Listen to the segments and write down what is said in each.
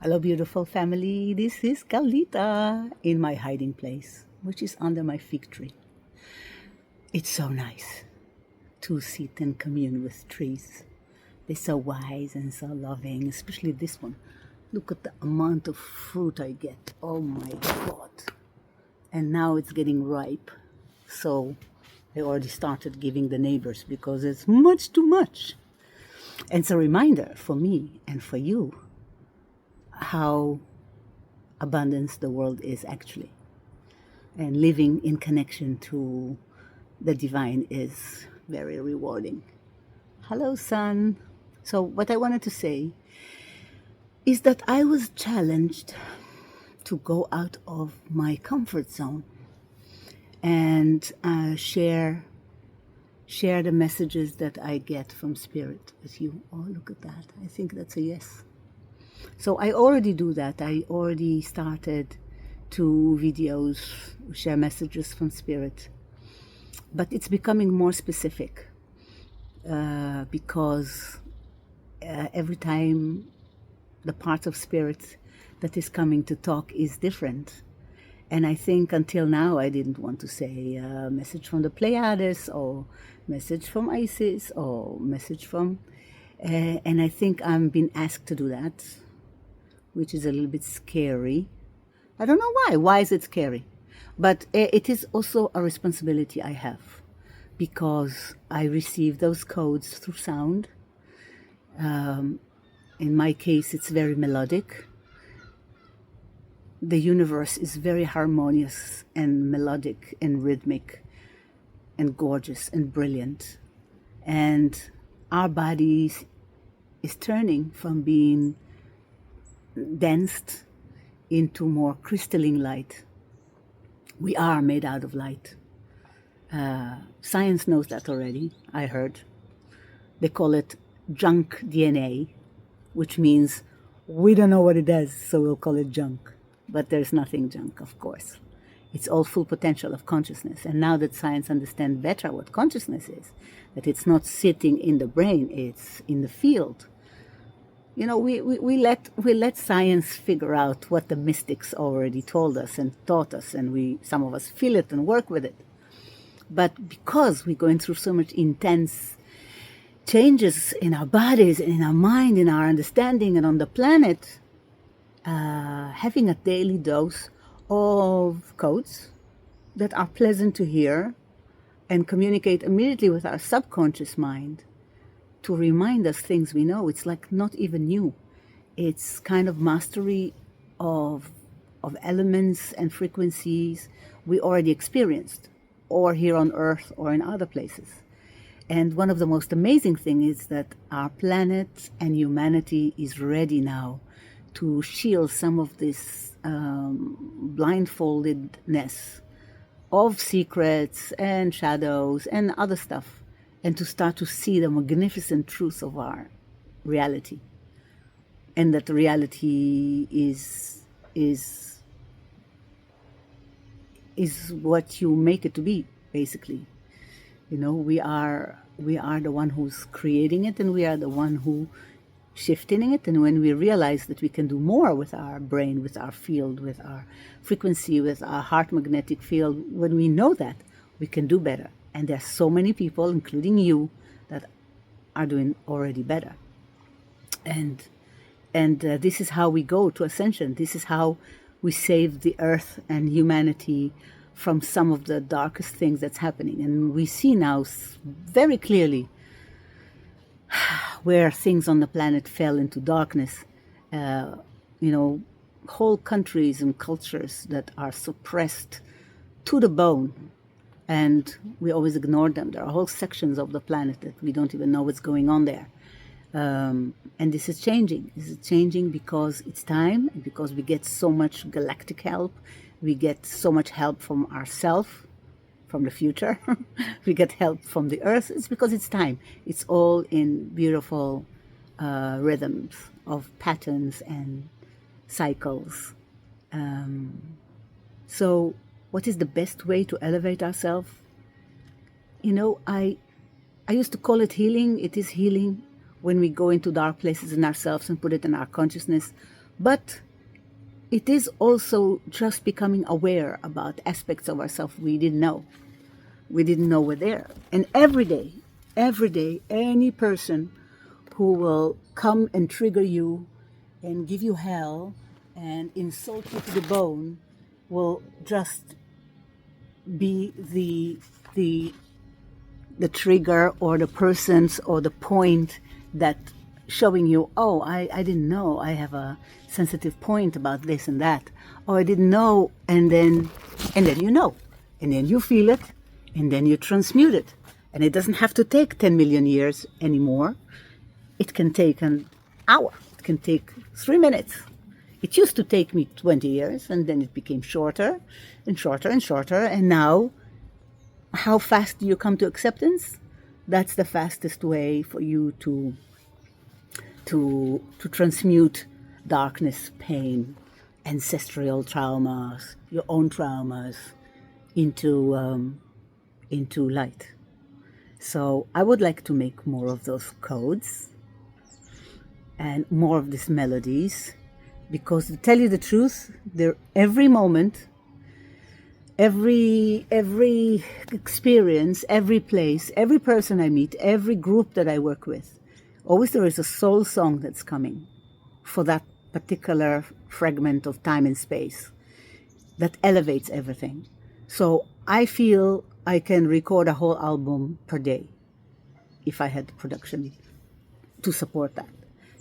Hello, beautiful family. This is Kalita in my hiding place, which is under my fig tree. It's so nice to sit and commune with trees. They're so wise and so loving, especially this one. Look at the amount of fruit I get. Oh my God. And now it's getting ripe. So I already started giving the neighbors because it's much too much. And it's a reminder for me and for you how abundance the world is actually. And living in connection to the divine is very rewarding. Hello, son. So, what I wanted to say is that I was challenged to go out of my comfort zone and share the messages that I get from spirit with you. Oh, look at that. I think that's a yes. So I already do that. I already started to videos, share messages from spirit. But it's becoming more specific because every time the part of spirit that is coming to talk is different. And I think until now I didn't want to say message from the Pleiades or message from Isis or message from... and I think I'm being asked to do that, which is a little bit scary. I don't know why. Why is it scary? But it is also a responsibility I have because I receive those codes through sound. In my case, it's very melodic. The universe is very harmonious and melodic and rhythmic and gorgeous and brilliant. And our bodies is turning from being dense into more crystalline light. We are made out of light. Science knows that already, I heard. They call it junk DNA, which means we don't know what it does, so we'll call it junk. But there's nothing junk, of course. It's all full potential of consciousness. And now that science understands better what consciousness is, that it's not sitting in the brain, it's in the field. You know, we let science figure out what the mystics already told us and taught us, and some of us feel it and work with it. But because we're going through so much intense changes in our bodies and in our mind, in our understanding and on the planet, having a daily dose of codes that are pleasant to hear and communicate immediately with our subconscious mind to remind us things we know. It's like not even new. It's kind of mastery of elements and frequencies we already experienced, or here on Earth or in other places. And one of the most amazing things is that our planet and humanity is ready now to shield some of this blindfoldedness of secrets and shadows and other stuff, and to start to see the magnificent truth of our reality. And that the reality is what you make it to be, basically. You know, we are the one who's creating it, and we are the one who shifting it. And when we realize that we can do more with our brain, with our field, with our frequency, with our heart magnetic field, when we know that, we can do better. And there's so many people, including you, that are doing already better. And this is how we go to ascension. This is how we save the earth and humanity from some of the darkest things that's happening. And we see now very clearly where things on the planet fell into darkness. Whole countries and cultures that are suppressed to the bone, and we always ignore them. There are whole sections of the planet that we don't even know what's going on there. And this is changing. This is changing because it's time, and because we get so much galactic help. We get so much help from ourselves, from the future. We get help from the earth. It's because it's time. It's all in beautiful rhythms of patterns and cycles. So what is the best way to elevate ourselves? You know, I used to call it healing. It is healing when we go into dark places in ourselves and put it in our consciousness. But it is also just becoming aware about aspects of ourselves we didn't know. We didn't know were there. And every day, any person who will come and trigger you and give you hell and insult you to the bone will just be the trigger or the persons or the point that showing you, oh, I didn't know I have a sensitive point about this and that. Oh, I didn't know, and then you know. And then you feel it, and then you transmute it. And it doesn't have to take 10 million years anymore. It can take an hour. It can take 3 minutes. It used to take me 20 years, and then it became shorter and shorter and shorter. And now, how fast do you come to acceptance? That's the fastest way for you to transmute darkness, pain, ancestral traumas, your own traumas into light. So I would like to make more of those codes and more of these melodies, because to tell you the truth, every moment, every experience, every place, every person I meet, every group that I work with, always there is a soul song that's coming for that particular fragment of time and space that elevates everything. So I feel I can record a whole album per day if I had the production to support that.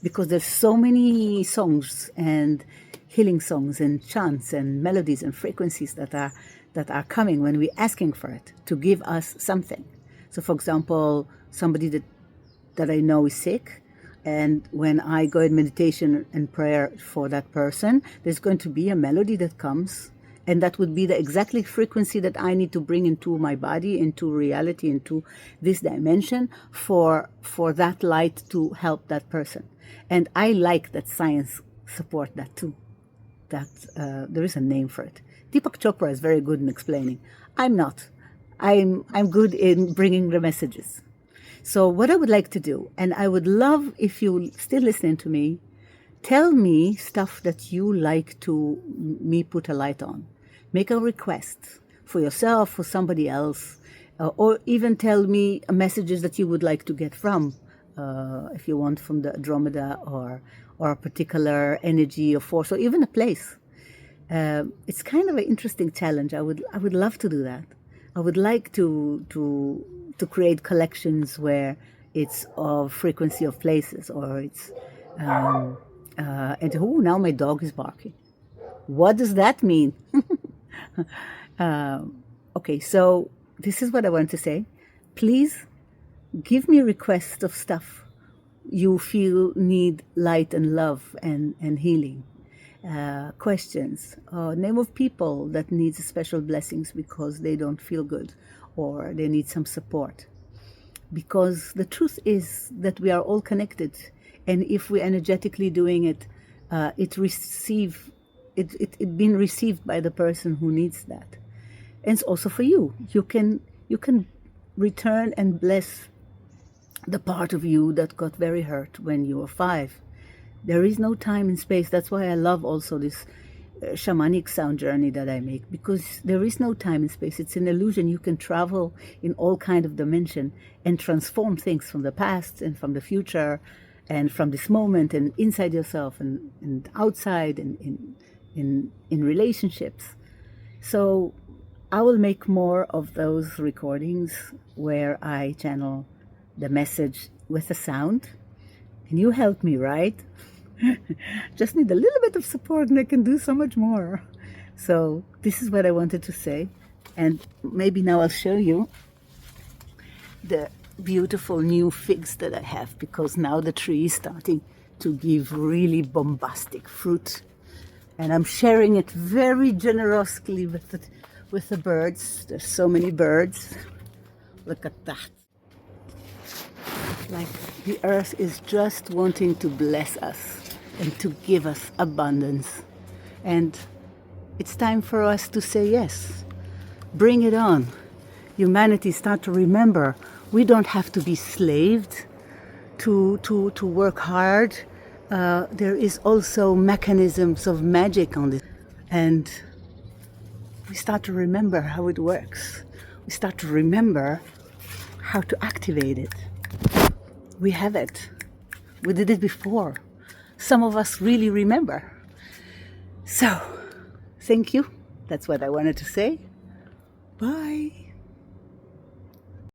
Because there's so many songs and healing songs and chants and melodies and frequencies that are coming when we're asking for it to give us something. So for example, somebody that I know is sick, and when I go in meditation and prayer for that person, there's going to be a melody that comes, and that would be the exactly frequency that I need to bring into my body, into reality, into this dimension for that light to help that person. And I like that science support that too. That there is a name for it. Deepak Chopra is very good in explaining. I'm not. I'm good in bringing the messages. So what I would like to do, and I would love if you still listening to me, tell me stuff that you like to me put a light on. Make a request for yourself, for somebody else, or even tell me messages that you would like to get from, if you want, from the Andromeda or a particular energy or force, or even a place. It's kind of an interesting challenge. I would love to do that. I would like to create collections where it's of frequency of places, or it's and now my dog is barking. What does that mean? Okay, so this is what I want to say. Please give me requests of stuff you feel need light and love and healing. Questions, name of people that needs special blessings because they don't feel good or they need some support. Because the truth is that we are all connected, and if we're energetically doing it, it being received by the person who needs that. And it's also for you. You can return and bless the part of you that got very hurt when you were 5. There is no time and space. That's why I love also this shamanic sound journey that I make, because there is no time and space. It's an illusion. You can travel in all kind of dimension and transform things from the past and from the future and from this moment and inside yourself and outside and in relationships. So I will make more of those recordings where I channel the message with the sound. And you help me, right? Just need a little bit of support and I can do so much more. So this is what I wanted to say. And maybe now I'll show you the beautiful new figs that I have, because now the tree is starting to give really bombastic fruit. And I'm sharing it very generously with the birds. There's so many birds. Look at that. Like the earth is just wanting to bless us and to give us abundance. And it's time for us to say yes. Bring it on. Humanity, start to remember, we don't have to be slaved to work hard, to get the there is also mechanisms of magic on this, and we start to remember how it works. We start to remember how to activate it. We have it. We did it before. Some of us really remember. So, thank you. That's what I wanted to say. Bye.